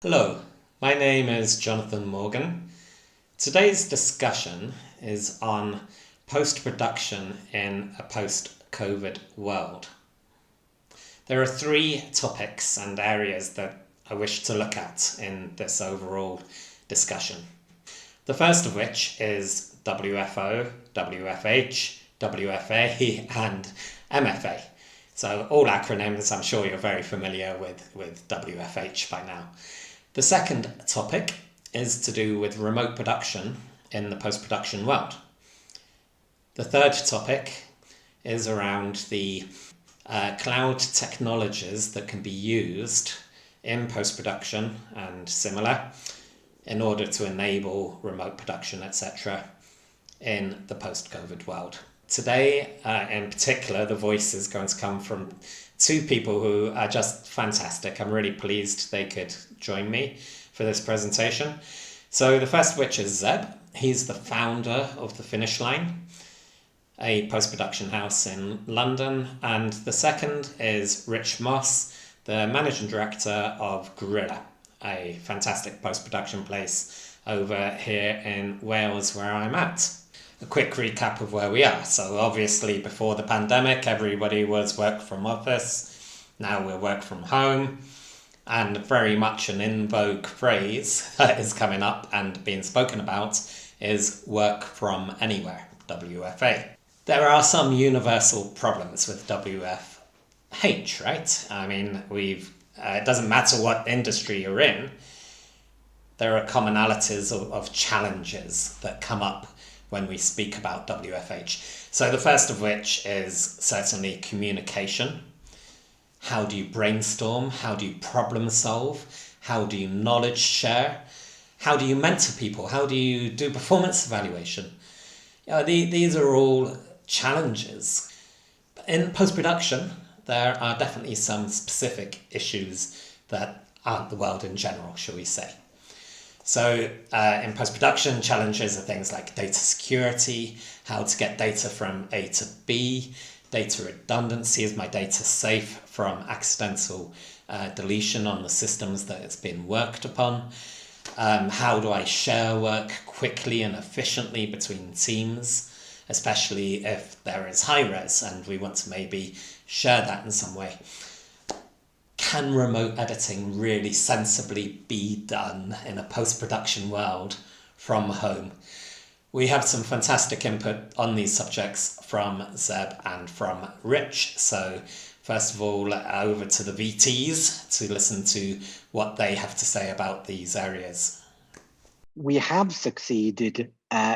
Hello, my name is Jonathan Morgan. Today's discussion is on post-production in a post-COVID world. There are three topics and areas that I wish to look at in this overall discussion. The first of which is WFO, WFH, WFA and MFA. So all acronyms, I'm sure you're very familiar with WFH by now. The second topic is to do with remote production in the post-production world. The third topic is around the cloud technologies that can be used in post-production and similar in order to enable remote production, etc. in the post-COVID world. Today, in particular, the voice is going to come from two people who are just fantastic. I'm really pleased they could join me for this presentation. So the first of which is Zeb. He's the founder of The Finish Line, a post-production house in London. And the second is Rich Moss, the managing director of Gorilla, a fantastic post-production place over here in Wales where I'm at. A quick recap of where we are. So obviously before the pandemic, everybody was work from office. Now we're work from home. And very much an in vogue phrase that is coming up and being spoken about is work from anywhere, WFA. There are some universal problems with WFH, right? I mean, it doesn't matter what industry you're in, there are commonalities of challenges that come up when we speak about WFH. So the first of which is certainly communication. How do you brainstorm? How do you problem solve? How do you knowledge share? How do you mentor people? How do you do performance evaluation? These are all challenges. In post-production, there are definitely some specific issues that aren't the world in general, shall we say. So in post-production, challenges are things like data security, how to get data from A to B, data redundancy, is my data safe from accidental deletion on the systems that it's been worked upon, how do I share work quickly and efficiently between teams, especially if there is high res and we want to maybe share that in some way. Can remote editing really sensibly be done in a post-production world from home? We have some fantastic input on these subjects from Zeb and from Rich. So first of all, over to the VTs to listen to what they have to say about these areas. We have succeeded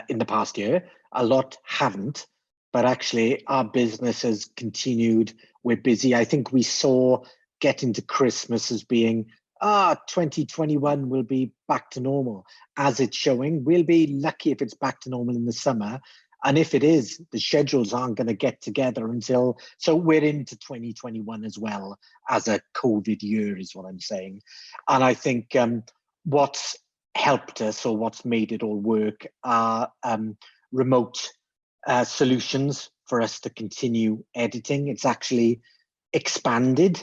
in the past year. A lot haven't, but actually our business has continued. We're busy. I think we saw getting to Christmas as being 2021 will be back to normal. As it's showing, we'll be lucky if it's back to normal in the summer. And if it is, the schedules aren't going to get together until, so we're into 2021 as well as a COVID year is what I'm saying. And I think what's helped us or what's made it all work are remote solutions for us to continue editing. It's actually expanded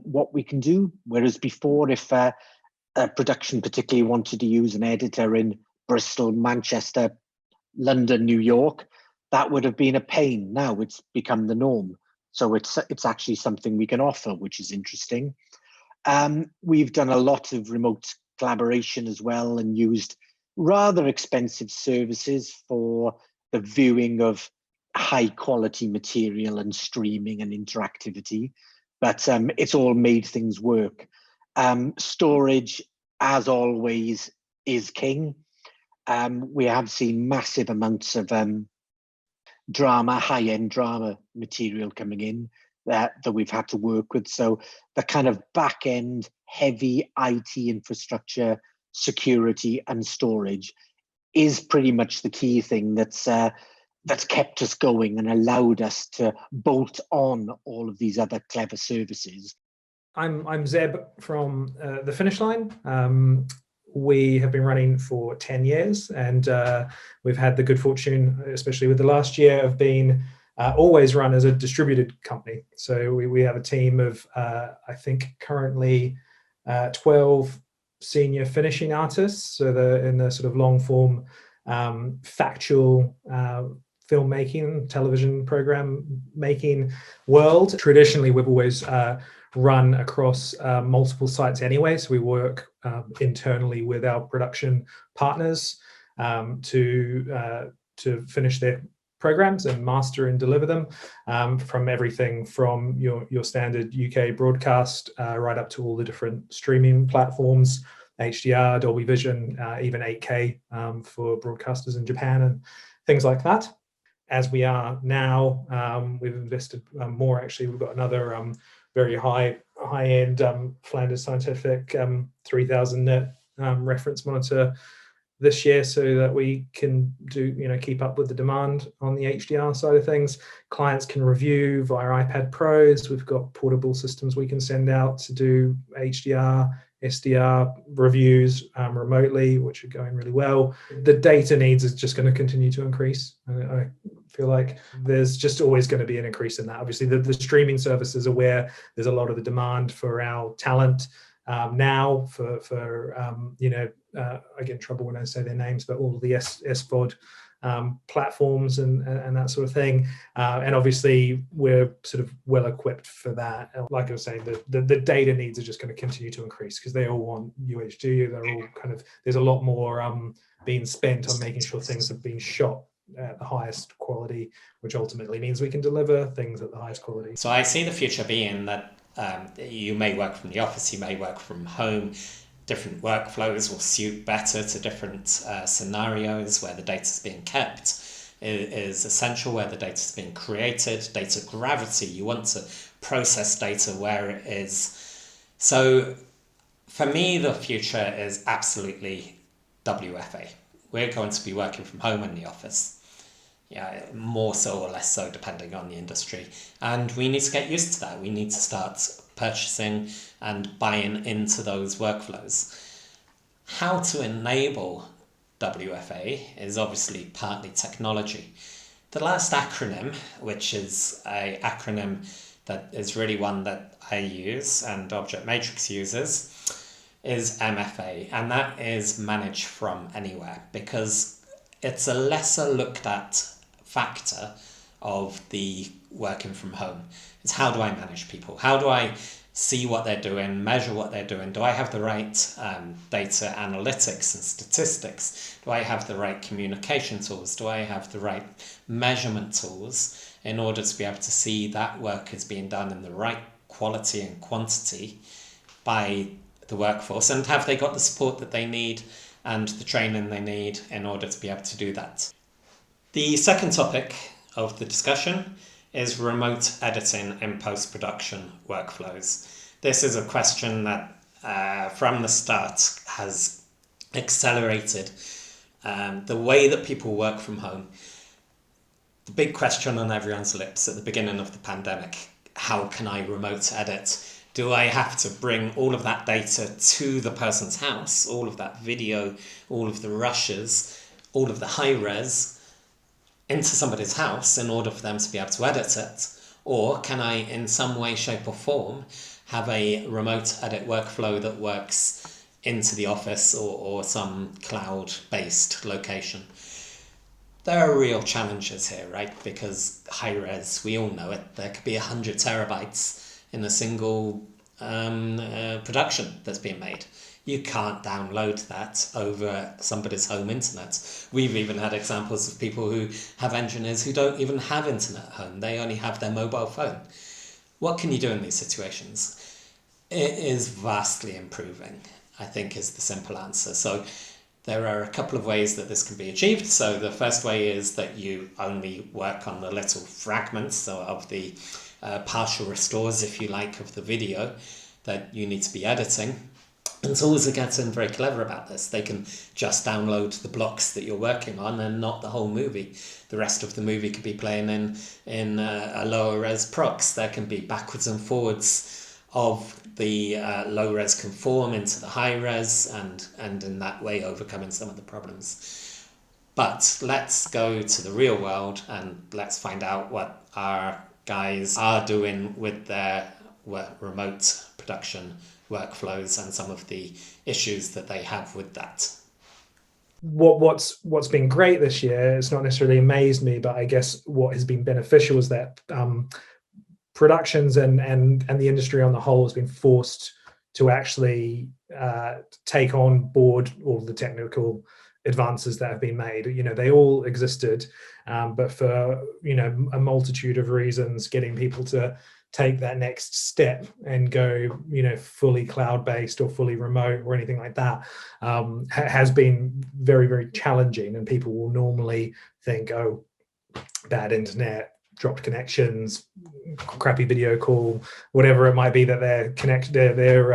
what we can do. Whereas before, if a production particularly wanted to use an editor in Bristol, Manchester, London, New York, that would have been a pain. Now it's become the norm. So it's actually something we can offer, which is interesting. We've done a lot of remote collaboration as well and used rather expensive services for the viewing of high quality material and streaming and interactivity. But it's all made things work. Storage, as always, is king. We have seen massive amounts of drama, high-end drama material coming in that we've had to work with. So the kind of back-end heavy IT infrastructure, security and storage is pretty much the key thing that's kept us going and allowed us to bolt on all of these other clever services. I'm Zeb from The Finish Line. We have been running for 10 years and we've had the good fortune, especially with the last year, of being always run as a distributed company. So we have a team of, I think currently 12 senior finishing artists, so in the sort of long form factual filmmaking, television program making world. Traditionally, we've always run across multiple sites anyway, so we work internally with our production partners to finish their programs and master and deliver them, from everything from your standard UK broadcast right up to all the different streaming platforms, HDR, Dolby Vision, even 8K for broadcasters in Japan and things like that. As we are now, we've invested more. Actually, we've got another very high-end Flanders Scientific 3000 nit reference monitor this year, so that we can keep up with the demand on the HDR side of things. Clients can review via iPad Pros. We've got portable systems we can send out to do HDR, SDR reviews remotely, which are going really well. The data needs is just going to continue to increase. I feel like there's just always going to be an increase in that. Obviously, the streaming services are where there's a lot of the demand for our talent now for I get in trouble when I say their names, but all of the SVOD platforms and that sort of thing. And obviously, we're sort of well equipped for that. Like I was saying, the data needs are just going to continue to increase because they all want UHD. They're all there's a lot more being spent on making sure things have been shot at the highest quality, which ultimately means we can deliver things at the highest quality. So I see the future being that you may work from the office, you may work from home. Different workflows will suit better to different scenarios where the data is being kept is essential, where the data is being created. Data gravity, you want to process data where it is. So for me, the future is absolutely WFA. We're going to be working from home in the office. Yeah, more so or less so depending on the industry. And we need to get used to that. We need to start purchasing and buying into those workflows. How to enable WFA is obviously partly technology. The last acronym, which is an acronym that is really one that I use and Object Matrix uses, is MFA, and that is manage from anywhere, because it's a lesser looked at factor of the working from home. It's how do I manage people? How do I see what they're doing, measure what they're doing? Do I have the right data analytics and statistics? Do I have the right communication tools? Do I have the right measurement tools in order to be able to see that work is being done in the right quality and quantity by the workforce? And have they got the support that they need and the training they need in order to be able to do that? The second topic of the discussion is remote editing in post-production workflows. This is a question that from the start has accelerated the way that people work from home. The big question on everyone's lips at the beginning of the pandemic: how can I remote edit? Do I have to bring all of that data to the person's house, all of that video, all of the rushes, all of the high res into somebody's house in order for them to be able to edit it? Or can I, in some way, shape or form, have a remote edit workflow that works into the office or some cloud-based location? There are real challenges here, right? Because high res, we all know it, there could be 100 terabytes in a single production that's being made. You can't download that over somebody's home internet. We've even had examples of people who have engineers who don't even have internet at home. They only have their mobile phone. What can you do in these situations? It is vastly improving, I think, is the simple answer. So there are a couple of ways that this can be achieved. So the first way is that you only work on the little fragments of the partial restores, if you like, of the video that you need to be editing. And tools are getting very clever about this. They can just download the blocks that you're working on and not the whole movie. The rest of the movie could be playing in a lower res prox. There can be backwards and forwards of the low res conform into the high res and in that way overcoming some of the problems. But let's go to the real world and let's find out what our guys are doing with their remote production workflows and some of the issues that they have with that. What's been great this year, it's not necessarily amazed me, but I guess what has been beneficial is that productions and the industry on the whole has been forced to actually take on board all the technical advances that have been made. They all existed, but for a multitude of reasons, getting people to take that next step and go fully cloud-based or fully remote or anything like that has been very, very challenging. And people will normally think, oh, bad internet, dropped connections, crappy video call, whatever it might be that their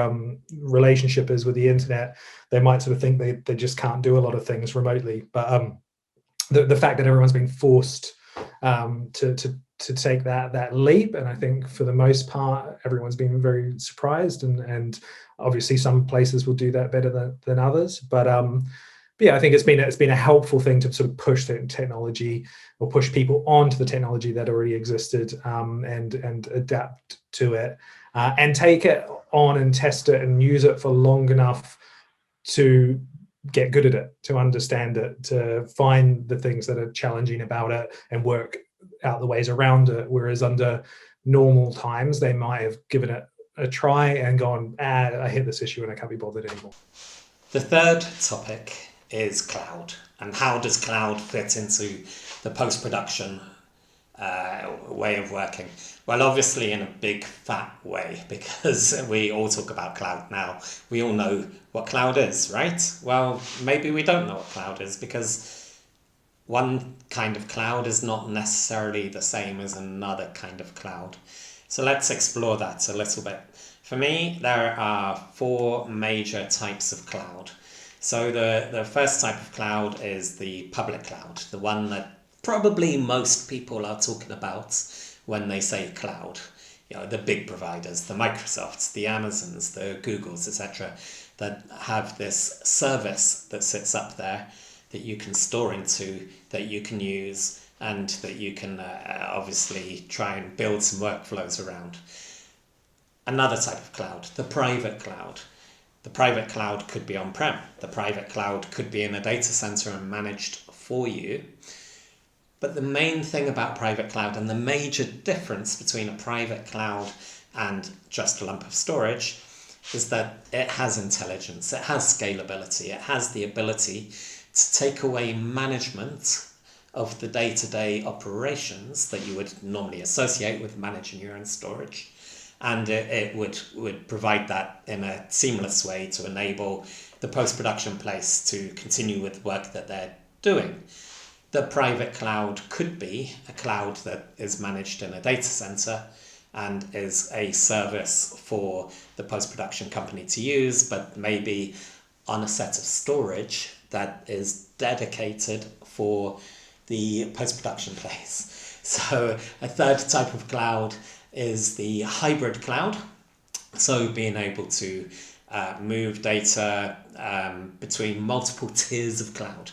relationship is with the internet. They might sort of think they just can't do a lot of things remotely. But the fact that everyone's been forced to take that leap, and I think for the most part everyone's been very surprised, and obviously some places will do that better than others, but yeah, I think it's been a helpful thing to sort of push the technology or push people onto the technology that already existed, and adapt to it, and take it on and test it and use it for long enough to get good at it, to understand it, to find the things that are challenging about it and work out the ways around it. Whereas under normal times, they might have given it a try and gone, I hit this issue and I can't be bothered anymore. The third topic is cloud, and how does cloud fit into the post-production way of working? Well, obviously in a big fat way, because we all talk about cloud now. We all know what cloud is, right? Well, maybe we don't know what cloud is, because one kind of cloud is not necessarily the same as another kind of cloud. So let's explore that a little bit. For me, there are 4 major types of cloud. So the first type of cloud is the public cloud, the one that probably most people are talking about when they say cloud. The big providers, the Microsofts, the Amazons, the Googles, etc., that have this service that sits up there that you can store into, that you can use, and that you can obviously try and build some workflows around. Another type of cloud, the private cloud. The private cloud could be on-prem. The private cloud could be in a data center and managed for you. But the main thing about private cloud, and the major difference between a private cloud and just a lump of storage, is that it has intelligence, it has scalability, it has the ability to take away management of the day-to-day operations that you would normally associate with managing your own storage. And it would provide that in a seamless way to enable the post-production place to continue with work that they're doing. The private cloud could be a cloud that is managed in a data center and is a service for the post-production company to use, but maybe on a set of storage that is dedicated for the post-production place. So a third type of cloud is the hybrid cloud. So being able to move data between multiple tiers of cloud.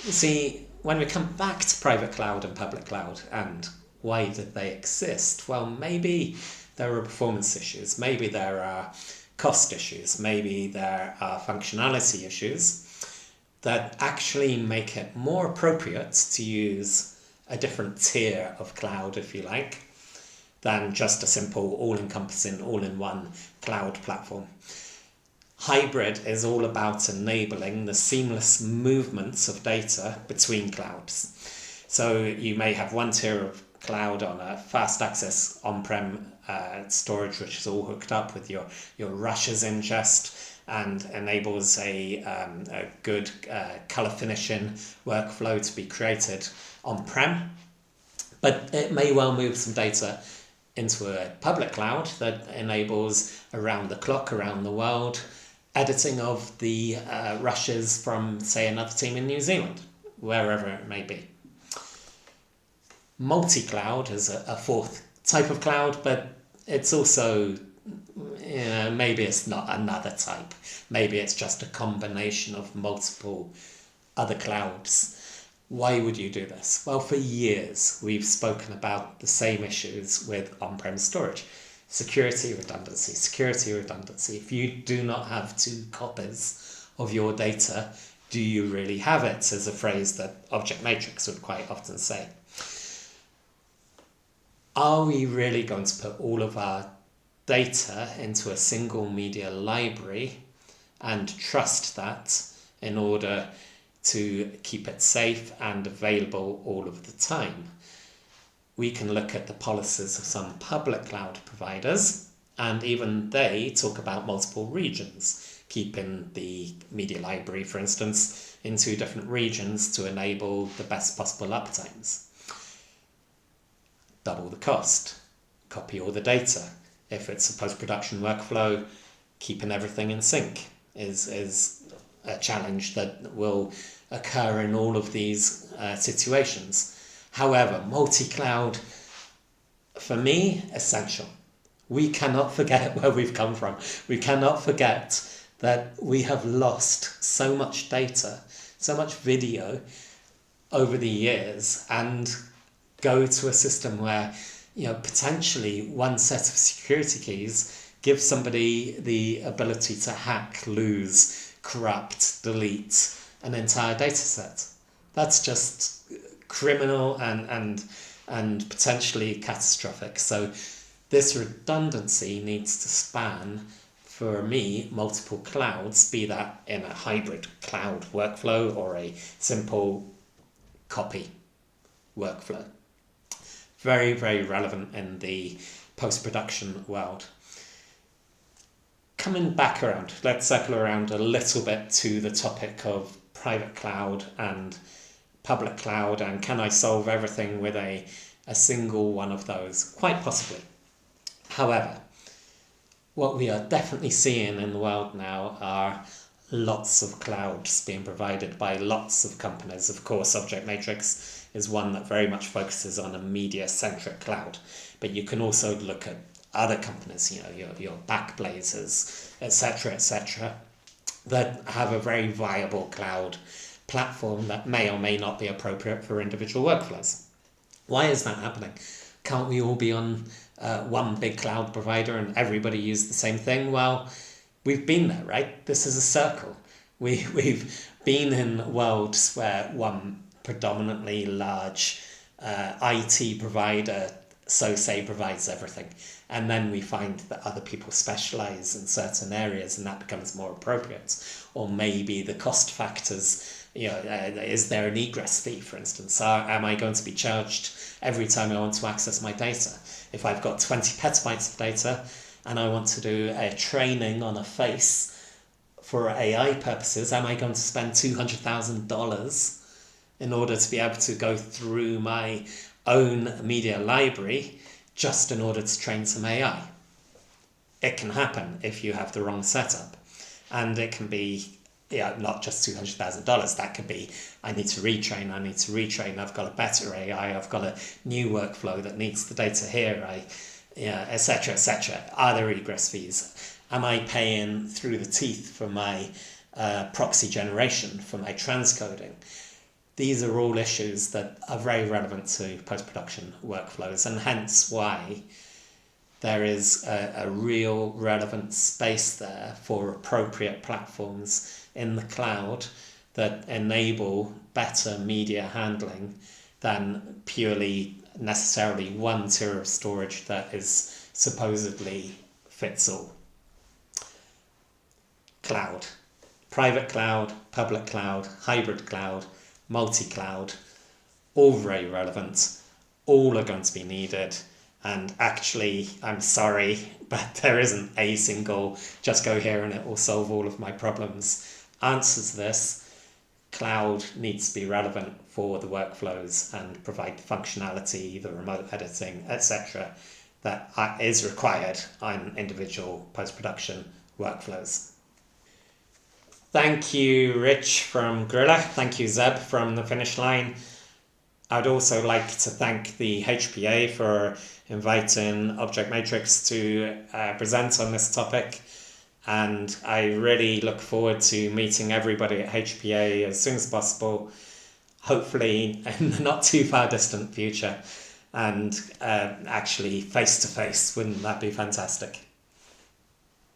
You see, when we come back to private cloud and public cloud and why did they exist? Well, maybe there are performance issues, maybe there are cost issues, maybe there are functionality issues that actually make it more appropriate to use a different tier of cloud, if you like, than just a simple all-encompassing, all-in-one cloud platform. Hybrid is all about enabling the seamless movements of data between clouds. So you may have one tier of cloud on a fast access on-prem storage, which is all hooked up with your rushes ingest and enables a good color finishing workflow to be created on-prem. But it may well move some data into a public cloud that enables around the clock, around the world, editing of the rushes from, say, another team in New Zealand, wherever it may be. Multi-cloud is a fourth type of cloud, but it's also, maybe it's not another type. Maybe it's just a combination of multiple other clouds. Why would you do this? Well, for years, we've spoken about the same issues with on-prem storage. Security redundancy. If you do not have 2 copies of your data, do you really have it? Is a phrase that Object Matrix would quite often say. Are we really going to put all of our data into a single media library and trust that in order to keep it safe and available all of the time? We can look at the policies of some public cloud providers, and even they talk about multiple regions, keeping the media library, for instance, in 2 different regions to enable the best possible uptimes. Double the cost, copy all the data. If it's a post-production workflow, keeping everything in sync is a challenge that will occur in all of these situations. However, multi-cloud, for me, essential. We cannot forget where we've come from. We cannot forget that we have lost so much data, so much video over the years, and go to a system where, potentially one set of security keys gives somebody the ability to hack, lose, corrupt, delete an entire data set. That's just criminal and potentially catastrophic. So this redundancy needs to span, for me, multiple clouds, be that in a hybrid cloud workflow or a simple copy workflow. Very, very relevant in the post-production world. Coming back around, let's circle around a little bit to the topic of private cloud and public cloud, and can I solve everything with a single one of those? Quite possibly. However, what we are definitely seeing in the world now are lots of clouds being provided by lots of companies. Of course, Object Matrix is one that very much focuses on a media-centric cloud, but you can also look at other companies, your Backblazers, etc., that have a very viable cloud platform that may or may not be appropriate for individual workflows. Why is that happening? Can't we all be on one big cloud provider and everybody use the same thing? Well, we've been there, right? This is a circle. We've been in worlds where one predominantly large IT provider, so say, provides everything. And then we find that other people specialize in certain areas and that becomes more appropriate. Or maybe the cost factors, is there an egress fee, for instance? Am I going to be charged every time I want to access my data? If I've got 20 petabytes of data and I want to do a training on a face for AI purposes, am I going to spend $200,000 in order to be able to go through my own media library just in order to train some AI? It can happen if you have the wrong setup. And it can be not just $200,000. That could be, I need to retrain, I've got a better AI, I've got a new workflow that needs the data here, etc. Are there egress fees? Am I paying through the teeth for my proxy generation, for my transcoding? These are all issues that are very relevant to post-production workflows, and hence why there is a real relevant space there for appropriate platforms in the cloud that enable better media handling than purely necessarily one tier of storage that is supposedly fits all. Cloud. Private cloud, public cloud, hybrid cloud, multi-cloud, all very relevant, all are going to be needed. And actually, I'm sorry, but there isn't a single just go here and it will solve all of my problems answer to this. Cloud needs to be relevant for the workflows and provide functionality, the remote editing, etc. that is required on individual post-production workflows. Thank you, Rich from Gorilla. Thank you, Zeb from The Finish Line. I'd also like to thank the HPA for inviting Object Matrix to present on this topic. And I really look forward to meeting everybody at HPA as soon as possible, hopefully in the not too far distant future. and actually face to face. Wouldn't that be fantastic?